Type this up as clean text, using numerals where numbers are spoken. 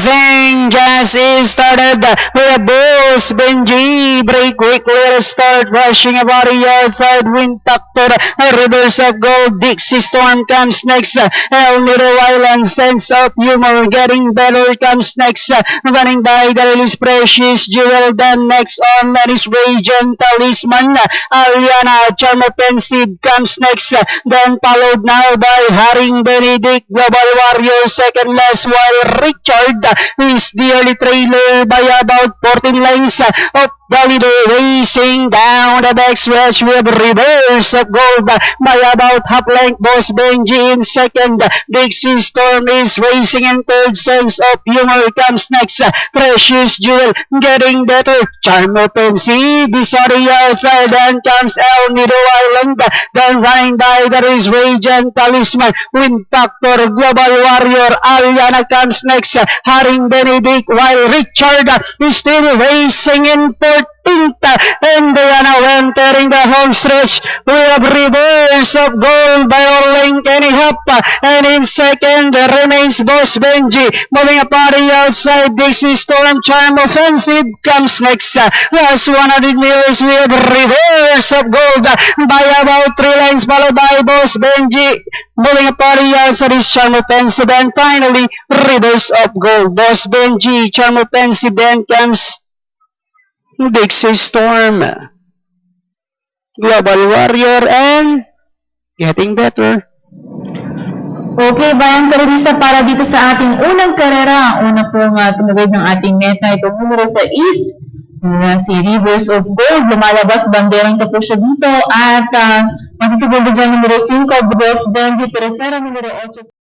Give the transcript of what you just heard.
racing just started with Boss Benji. Break quickly, start rushing about the outside. Win Factor, reverse of gold. Dixie Storm comes next. El Nido Island, Sense of Humor, getting better comes next. Running by the release Precious Jewel. Then next on that is Radiant Talisman. Aliana, Charm Offensive comes next. Then followed now by Haring Benedict, Global Warrior second last, while Richard is the early trailer by about 14 lengths of Galido. Racing down the backstretch with reverse of gold by about half length. Boss Benji in second. Dixie Storm is racing in third. Sense of Humor comes next. Precious Jewel getting better. Charm Offensive is on the outside. Then comes El Nido Island. Then running by there is Radiant Talisman. Win Factor, Global Warrior. Aliana comes next. Haring Benedict, while Richard is still racing in 14th. And they are now entering the home stretch. We have reverse of gold by Orling Kenny Hop. And in second remains Boss Benji. Moving up on the outside, Dixie Storm, Charm Offensive comes next. Last 100 meters, we have reverse of gold by about 3 lengths, followed by Boss Benji. Moving up on the outside is Charm Offensive. And finally, reverse of gold. Boss Benji, Charm Offensive, then comes Dixie Storm, Global Warrior, and getting better. Okay, bayang karerista para dito sa ating unang karera. Una pong tumugod ng ating meta. Itong numero 6 si Rivers of Gold. Lumalabas, banderang tapos siya dito. At masisibundo dyan numero 5, Boss Benji. Tercera, numero 8.